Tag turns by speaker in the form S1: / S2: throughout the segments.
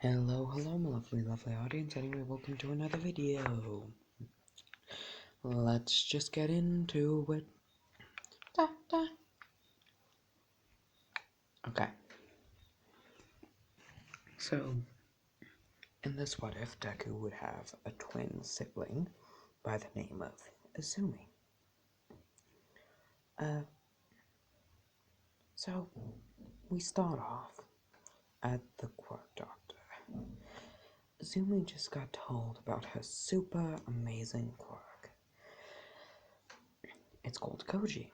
S1: Hello, my lovely audience. Anyway, welcome to another video. Let's just get into it. Okay. So, in this what if, Deku would have a twin sibling by the name of Izumi. So we start off at the Quirk Doctor. Izumi just got told about her super amazing quirk. It's called Koji.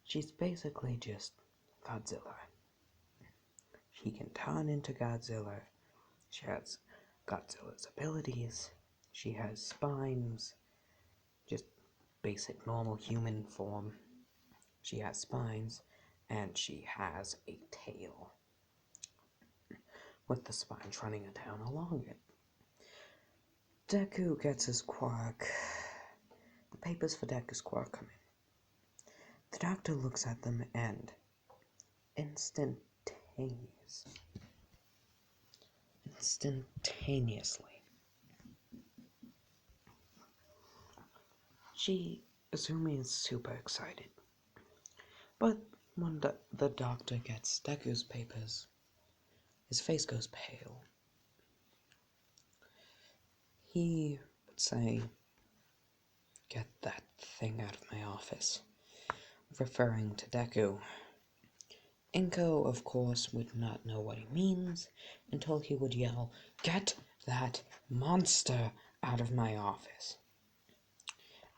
S1: She's basically just Godzilla. She can turn into Godzilla. She has Godzilla's abilities. She has spines, just basic normal human form. She has spines, and she has a tail with the spines running down along it. Deku gets his quirk. The papers for Deku's quirk come in. The doctor looks at them and instantaneously, Izumi is super excited. But when the doctor gets Deku's papers, his face goes pale. He would say, "Get that thing out of my office," referring to Deku. Inko, of course, would not know what he means until he would yell, "Get that monster out of my office."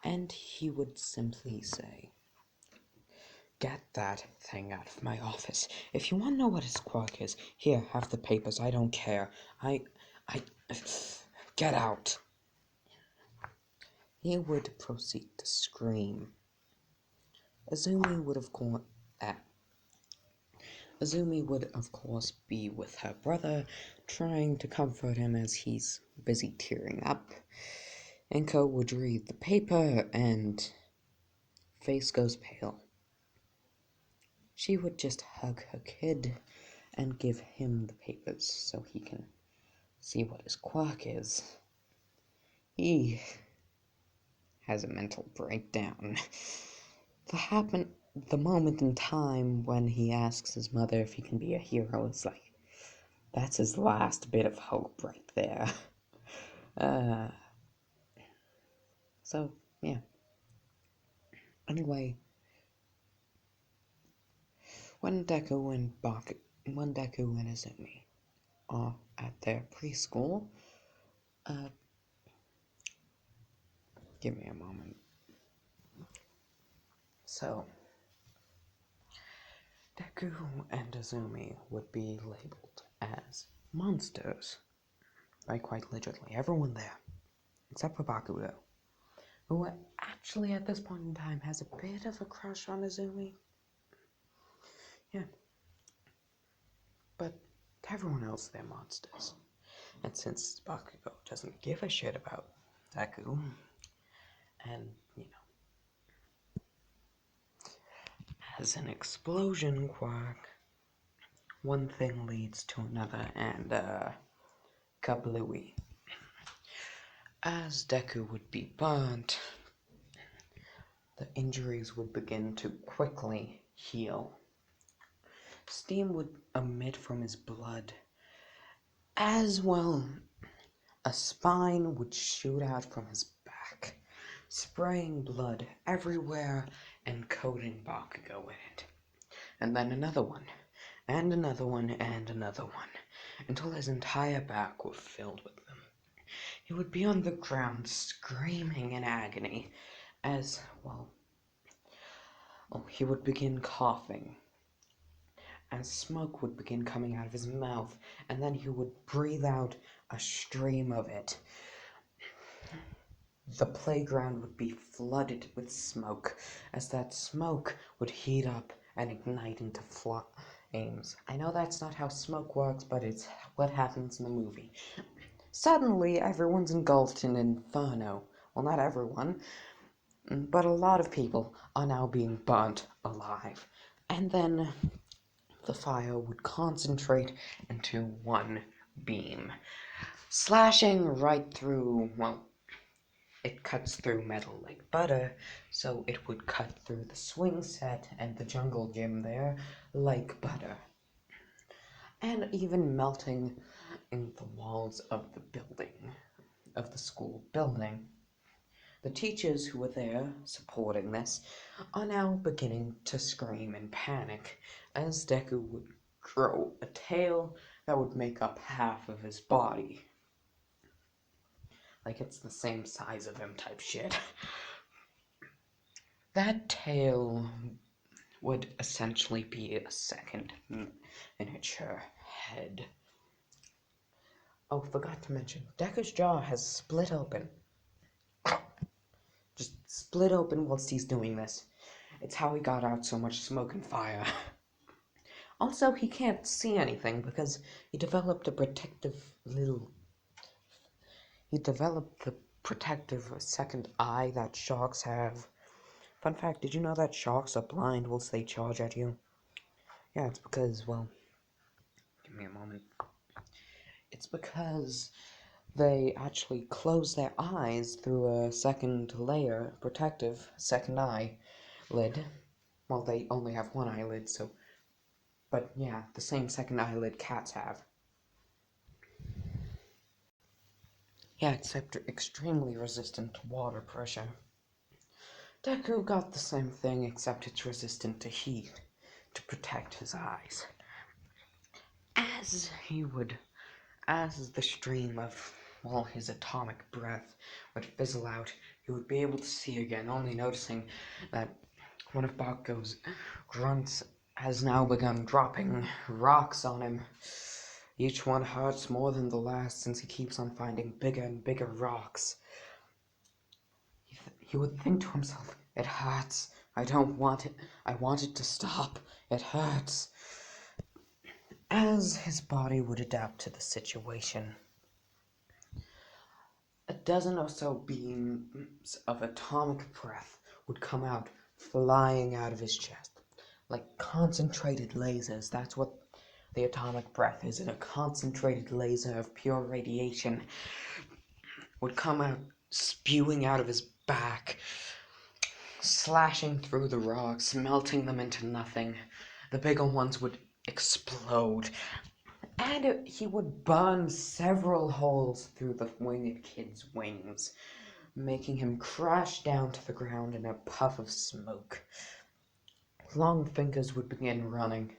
S1: And he would simply say, "Get that thing out of my office. If you want to know what his quirk is, here, have the papers. I don't care. Get out." He would proceed to scream. Izumi would, of course, be with her brother, trying to comfort him as he's busy tearing up. Inko would read the paper, and face goes pale. She would just hug her kid and give him the papers so he can see what his quirk is. He has a mental breakdown. The moment in time when he asks his mother if he can be a hero is like, that's his last bit of hope right there. So, yeah. Anyway, when Deku and Izumi are at their preschool, give me a moment. So, Deku and Izumi would be labeled as monsters by quite literally everyone there, except for Bakugo, who actually at this point in time has a bit of a crush on Izumi. Yeah. But to everyone else, they're monsters. And since Bakugo doesn't give a shit about Deku, and, has an explosion quirk, one thing leads to another, and, kablooey. As Deku would be burnt, the injuries would begin to quickly heal. Steam would emit from his blood. As well, a spine would shoot out from his back, spraying blood everywhere and coating Bakugo in it. And then another one, and another one, and another one, until his entire back was filled with them. He would be on the ground screaming in agony as, he would begin coughing, and smoke would begin coming out of his mouth, and then he would breathe out a stream of it. The playground would be flooded with smoke, as that smoke would heat up and ignite into flames. I know that's not how smoke works, but it's what happens in the movie. Suddenly, everyone's engulfed in inferno. Well, not everyone, but a lot of people are now being burnt alive. And then the fire would concentrate into one beam, slashing right through, well, it cuts through metal like butter, so it would cut through the swing set and the jungle gym there like butter, and even melting in the walls of the building, of the school building. The teachers who were there supporting this are now beginning to scream in panic as Deku would grow a tail that would make up half of his body. Like it's the same size of him type shit. That tail would essentially be a second miniature head. Oh, forgot to mention, Deku's jaw has split open. Just split open whilst he's doing this. It's how he got out so much smoke and fire. Also, he can't see anything because he developed a protective little... He developed the protective second eye that sharks have. Fun fact, did you know that sharks are blind whilst they charge at you? Yeah, it's because, well... Give me a moment. It's because they actually close their eyes through a second layer, protective second eye lid. Well, they only have one eyelid, so... But yeah, the same second eyelid cats have. Yeah, except extremely resistant to water pressure. Deku got the same thing, except it's resistant to heat, to protect his eyes. As the stream of, well, his atomic breath would fizzle out, he would be able to see again, only noticing that one of Bakugo's grunts has now begun dropping rocks on him. Each one hurts more than the last since he keeps on finding bigger and bigger rocks. He would think to himself, it hurts. I don't want it. I want it to stop. It hurts. As his body would adapt to the situation, a dozen or so beams of atomic breath would come out, flying out of his chest. Like concentrated lasers. That's what the atomic breath is. A concentrated laser of pure radiation would come out, spewing out of his back, slashing through the rocks, melting them into nothing. The bigger ones would explode, and he would burn several holes through the winged kid's wings, making him crash down to the ground in a puff of smoke. Long fingers would begin running,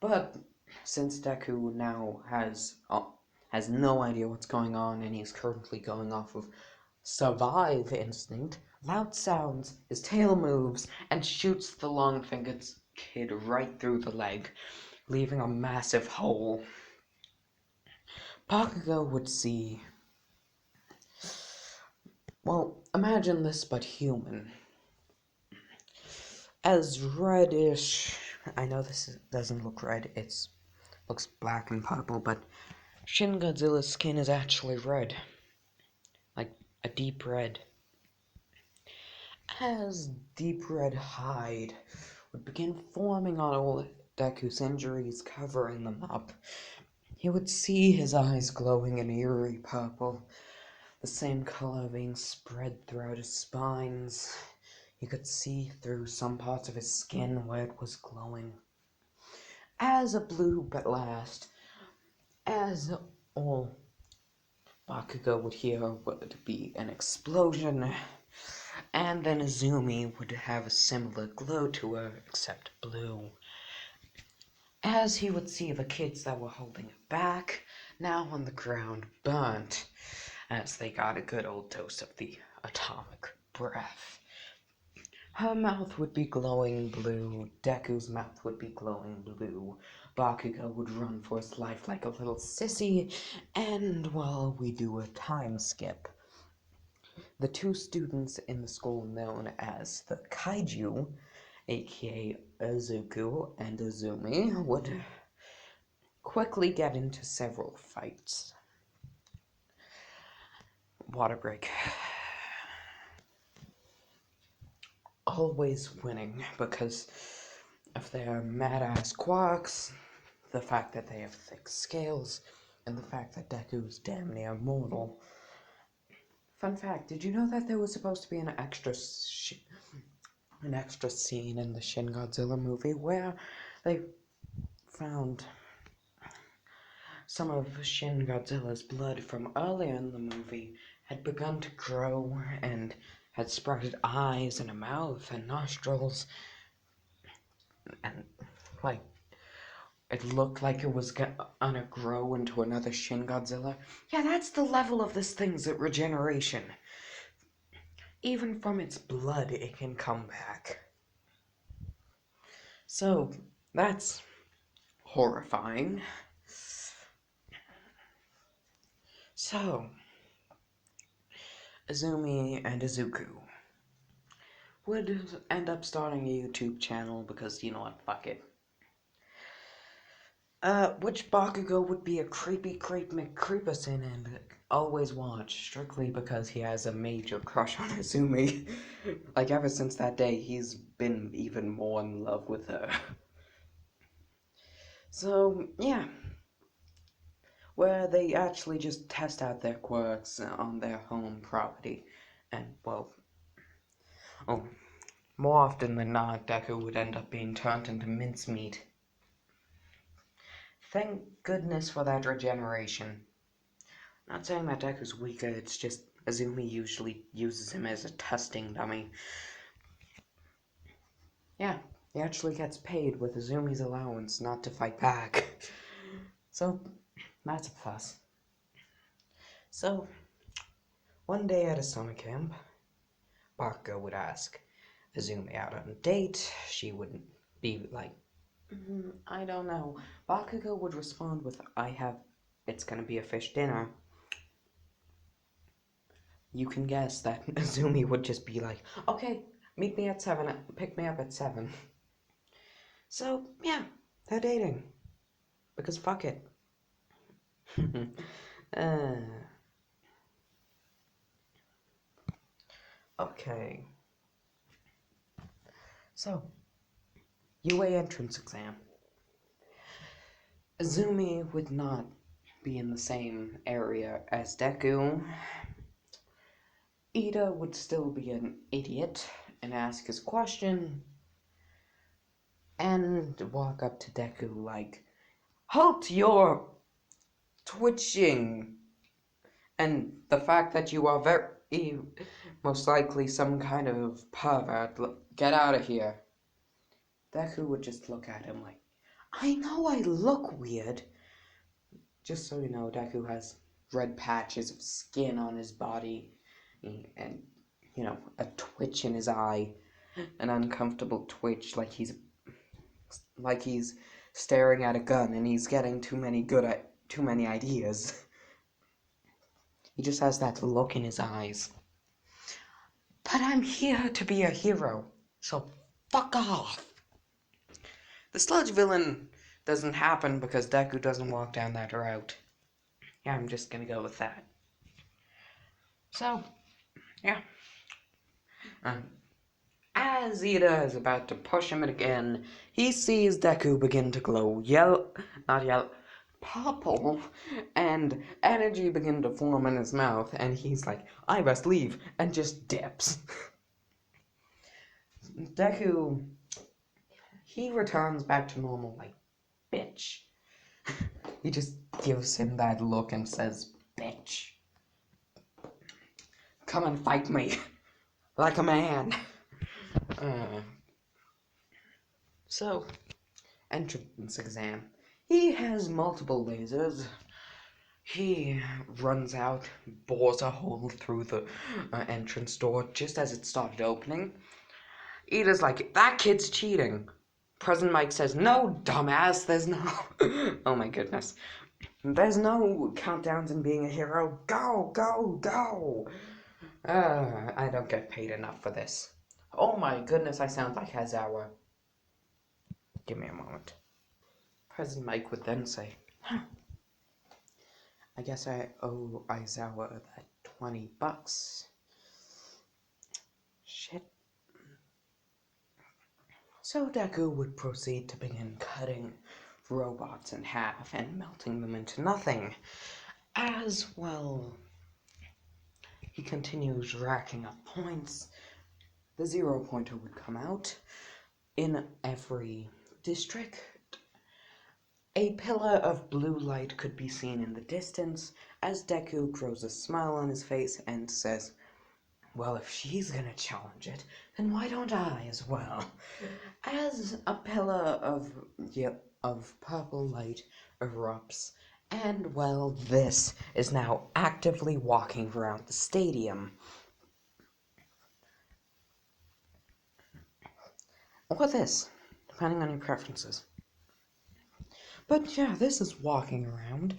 S1: but since Deku now has no idea what's going on and he's currently going off of survive instinct, loud sounds, his tail moves, and shoots the long-fingered kid right through the leg, leaving a massive hole. Bakugo would see... Well, imagine this but human. As reddish... I know this doesn't look red, it looks black and purple, but Shin Godzilla's skin is actually red. Like, a deep red. As deep red hide would begin forming on all Deku's injuries, covering them up, he would see his eyes glowing an eerie purple, the same color being spread throughout his spines. He could see through some parts of his skin where it was glowing. As a blue blast, as all Bakugo would hear would be an explosion, and then Izumi would have a similar glow to her, except blue. As he would see the kids that were holding it back, now on the ground, burnt, as they got a good old dose of the atomic breath. Her mouth would be glowing blue, Deku's mouth would be glowing blue, Bakugo would run for his life like a little sissy, and, well, we do a time skip. The two students in the school known as the Kaiju, aka Izuku and Izumi, would quickly get into several fights. Water break. Always winning because of their mad-ass quirks, the fact that they have thick scales, and the fact that Deku is damn near immortal. Fun fact, did you know that there was supposed to be an extra scene in the Shin Godzilla movie where they found some of Shin Godzilla's blood from earlier in the movie had begun to grow and had sprouted eyes and a mouth and nostrils, and like it looked like it was gonna grow into another Shin Godzilla. Yeah, that's the level of this thing's regeneration. Even from its blood, it can come back. So, that's horrifying. So, Izumi and Izuku would end up starting a YouTube channel because, you know what, fuck it. Which Bakugo would be a creepy creep McCreeperson and always watch, strictly because he has a major crush on Izumi. Like, ever since that day, he's been even more in love with her. So, yeah. Where they actually just test out their quirks on their home property. And, well, more often than not, Deku would end up being turned into mincemeat. Thank goodness for that regeneration. Not saying that Deku's weaker, it's just Izumi usually uses him as a testing dummy. Yeah, he actually gets paid with Izumi's allowance not to fight back. So, that's a plus. So, one day at a summer camp, Bakugo would ask Izumi out on a date. She would be like, I don't know. Bakugo would respond with, it's gonna be a fish dinner. You can guess that Izumi would just be like, okay, meet me at 7, pick me up at 7. So, yeah, they're dating. Because fuck it. Okay. So, UA entrance exam. Izumi would not be in the same area as Deku. Ida would still be an idiot and ask his question and walk up to Deku like, halt your twitching, and the fact that you are very, most likely some kind of pervert, get out of here. Deku would just look at him like, I know I look weird. Just so you know, Deku has red patches of skin on his body and, you know, a twitch in his eye, an uncomfortable twitch like he's staring at a gun and he's getting too many ideas. He just has that look in his eyes. But I'm here to be a hero, so fuck off. The sludge villain doesn't happen because Deku doesn't walk down that route. Yeah, I'm just gonna go with that. So, yeah. As Ida is about to push him again, he sees Deku begin to glow purple, and energy begin to form in his mouth, and he's like, I best leave, and just dips. Deku, he returns back to normal like, bitch. He just gives him that look and says, bitch. Come and fight me, like a man. So, entrance exam. He has multiple lasers. He runs out, bores a hole through the entrance door just as it started opening. Ida's like, that kid's cheating. President Mike says, no, dumbass, there's no... Oh my goodness. There's no countdowns in being a hero. Go, go, go! I don't get paid enough for this. Oh my goodness, I sound like Hazawa. Give me a moment. President Mike would then say, I guess I owe Aizawa that $20. Shit. So Deku would proceed to begin cutting robots in half and melting them into nothing. As well, he continues racking up points. The 0 pointer would come out. In every district, a pillar of blue light could be seen in the distance as Deku grows a smile on his face and says, "Well, if she's gonna challenge it, then why don't I as well?" As a pillar of purple light erupts, and well, this is now actively walking around the stadium. Or this, depending on your preferences. But yeah, this is walking around.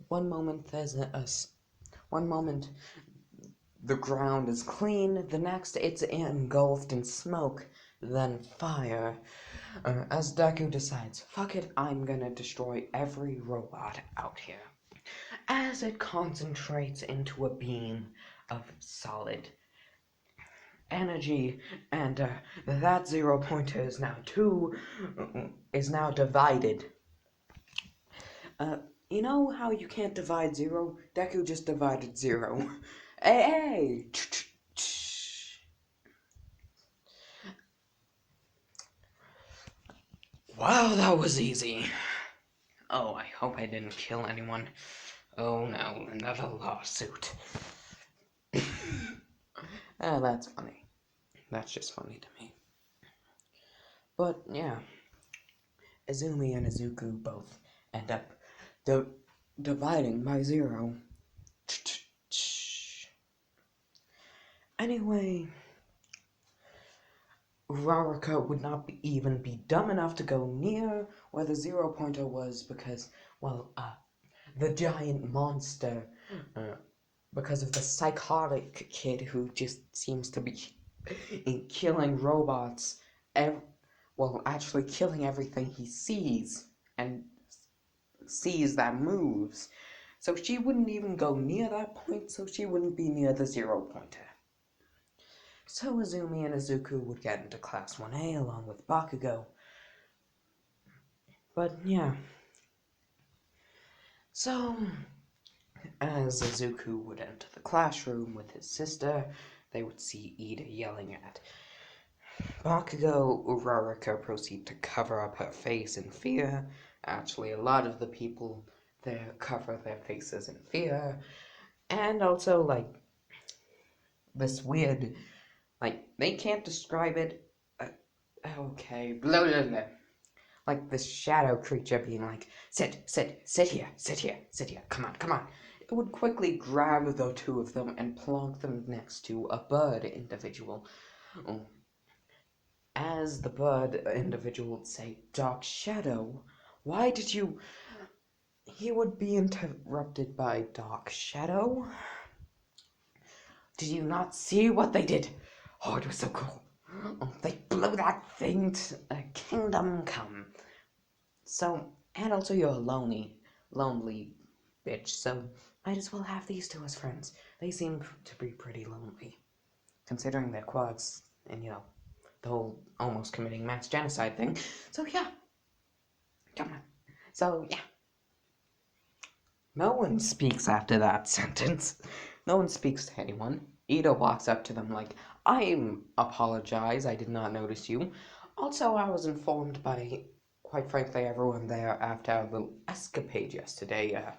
S1: One moment one moment the ground is clean, the next it's engulfed in smoke, then fire. As Deku decides, fuck it, I'm gonna destroy every robot out here. As it concentrates into a beam of solid energy, and that 0 pointer is now divided. You know how you can't divide 0? Deku just divided 0. Hey! Wow, that was easy. Oh, I hope I didn't kill anyone. Oh no, another lawsuit. That's funny. That's just funny to me. But yeah, Izumi and Izuku both end up dividing by 0. Anyway, Uraraka would not even be dumb enough to go near where the 0 pointer was because, well, the giant monster, because of the psychotic kid who just seems to be killing robots, actually killing everything he sees and sees that moves. So she wouldn't even go near that point, so she wouldn't be near the 0 pointer. So Izumi and Izuku would get into Class 1A along with Bakugo. But yeah. So, as Izuku would enter the classroom with his sister, they would see Ida yelling at Bakugo. Uraraka proceed to cover up her face in fear. Actually, a lot of the people there cover their faces in fear. And also, like, this weird, like, they can't describe it. Okay, blah, blah, blah. Like this shadow creature being like, sit here, come on. It would quickly grab the two of them and plonk them next to a bird individual. As the bird individual would say, "Dark Shadow, why did you..." He would be interrupted by Dark Shadow. "Did you not see what they did? Oh, it was so cool. Oh, they blew that thing to Kingdom Come. So, and also you're a lonely bitch, so might as well have these two as friends. They seem to be pretty lonely, considering their quads and, you know, the whole almost committing mass genocide thing. So yeah, come on. So yeah." No one speaks after that sentence. No one speaks to anyone. Ida walks up to them like, "I apologize, I did not notice you. Also, I was informed by, quite frankly, everyone there after our little escapade yesterday,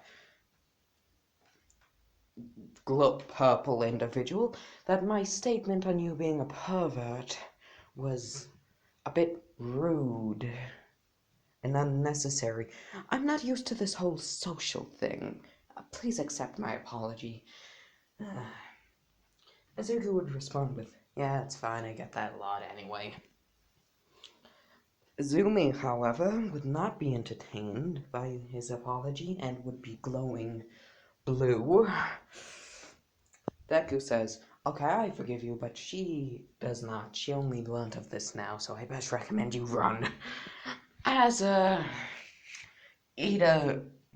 S1: glow purple individual, that my statement on you being a pervert was a bit rude and unnecessary. I'm not used to this whole social thing. Please accept my apology." Izuku would respond with, "Yeah, it's fine, I get that a lot anyway." Izumi, however, would not be entertained by his apology and would be glowing blue. Deku says, "Okay, I forgive you, but she does not. She only learnt of this now, so I best recommend you run." As, Ida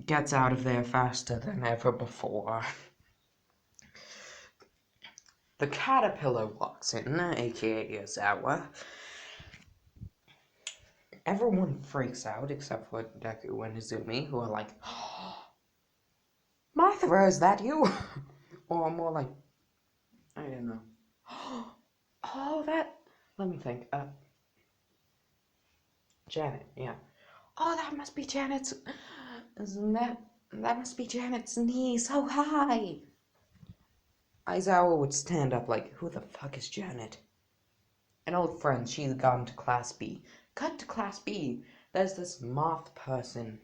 S1: gets out of there faster than ever before. The caterpillar walks in, aka Izawa. Everyone freaks out except for Deku and Izumi, who are like, Mothra, is that you? Or more like, I don't know. Oh, that. Let me think. Janet, yeah. Oh, that must be Janet's. That must be Janet's knee so high. Aizawa would stand up like, who the fuck is Janet? An old friend, she's gone to Class B. Cut to Class B. There's this moth person.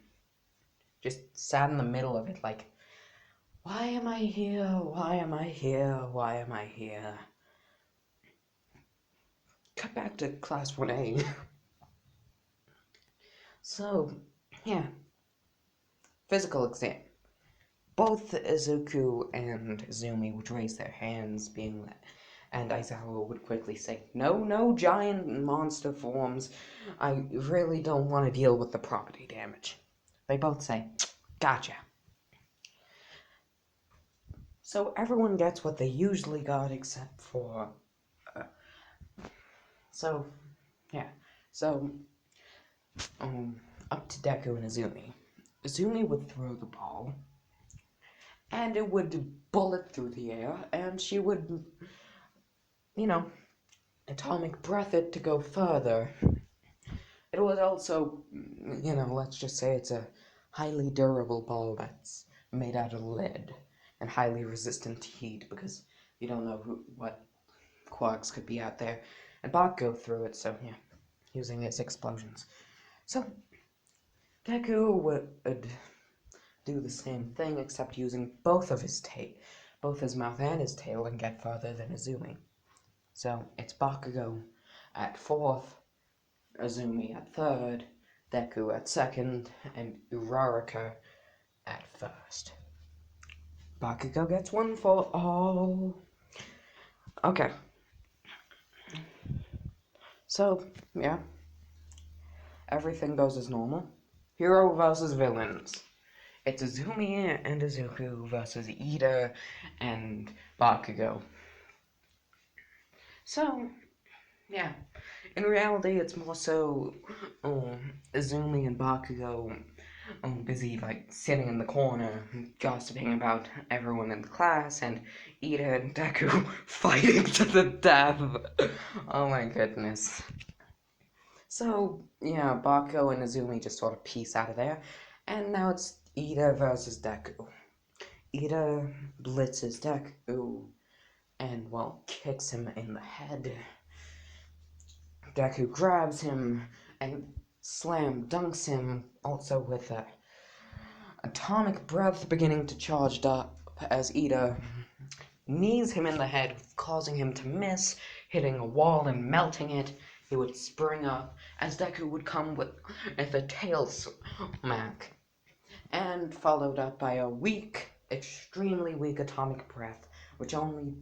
S1: Just sat in the middle of it like, why am I here? Why am I here? Why am I here? Cut back to Class 1A. So, yeah. Physical exam. Both Izuku and Izumi would raise their hands, being that, and Aizawa would quickly say, no, no giant monster forms. I really don't want to deal with the property damage. They both say, gotcha. So everyone gets what they usually got except for... So, up to Deku and Izumi. Izumi would throw the ball, and it would bullet through the air, and she would, atomic breath it to go further. It would also, let's just say it's a highly durable ball that's made out of lead and highly resistant to heat, because you don't know what quirks could be out there. And Bach go through it, so yeah, using its explosions. So, Deku would do the same thing, except using both his mouth and his tail, and get farther than Izumi. So, it's Bakugo at 4th, Izumi at 3rd, Deku at 2nd, and Uraraka at 1st. Bakugo gets 1 for all. Okay. So, yeah. Everything goes as normal. Hero versus villains. It's Izumi and Izuku versus Ida and Bakugo. So, yeah. In reality, it's more so Izumi and Bakugo busy, like, sitting in the corner, gossiping about everyone in the class, and Ida and Deku fighting to the death. Oh my goodness. So, yeah, Bakugo and Izumi just sort of piece out of there, and now it's Ida versus Deku. Ida blitzes Deku, and, well, kicks him in the head. Deku grabs him and slam dunks him, also with atomic breath beginning to charge up as Ida knees him in the head, causing him to miss, hitting a wall and melting it. He would spring up as Deku would come with a tail smack, and followed up by a weak, extremely weak atomic breath, which only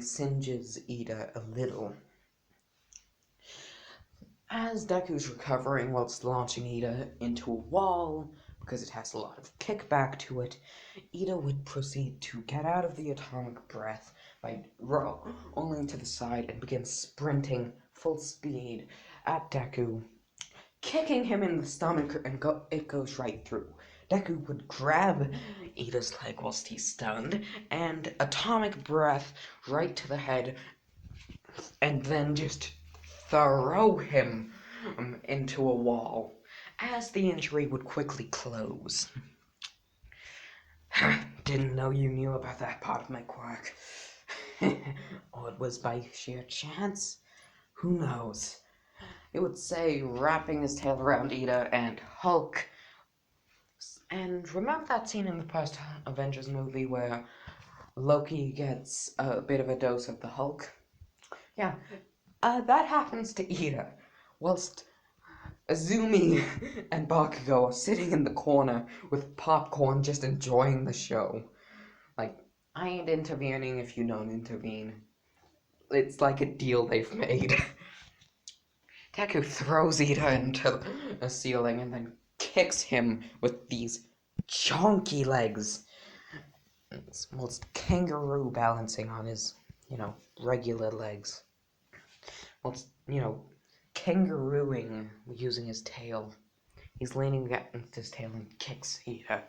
S1: singes Ida a little. As Deku's recovering whilst launching Ida into a wall, because it has a lot of kickback to it, Ida would proceed to get out of the atomic breath by rolling to the side and begin sprinting full speed at Deku, kicking him in the stomach, and it goes right through. Deku would grab Ida's leg whilst he's stunned, and atomic breath right to the head, and then just throw him into a wall, as the injury would quickly close. Didn't know you knew about that part of my quirk. Or it was by sheer chance? Who knows? It would say, wrapping his tail around Ida, and Hulk. And remember that scene in the first Avengers movie where Loki gets a bit of a dose of the Hulk? Yeah, that happens to Ida, whilst Izumi and Bakugo are sitting in the corner with popcorn just enjoying the show. Like, I ain't intervening if you don't intervene. It's like a deal they've made. Deku throws Ida into a ceiling and then kicks him with these chonky legs. It's almost kangaroo balancing on his, regular legs. Well, it's, kangarooing using his tail. He's leaning against his tail and kicks Ida.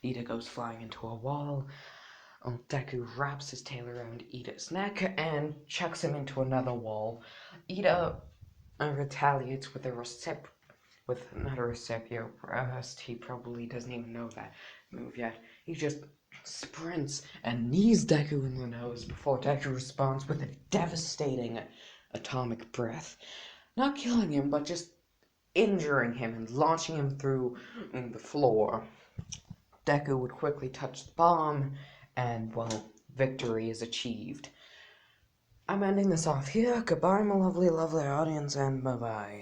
S1: Ida goes flying into a wall. Deku wraps his tail around Ida's neck and chucks him into another wall. Ida retaliates with another recipio burst. He probably doesn't even know that move yet. He just sprints and knees Deku in the nose before Deku responds with a devastating atomic breath. Not killing him, but just injuring him and launching him through the floor. Deku would quickly touch the bomb, and, well, victory is achieved. I'm ending this off here. Goodbye, my lovely, lovely audience, and bye-bye.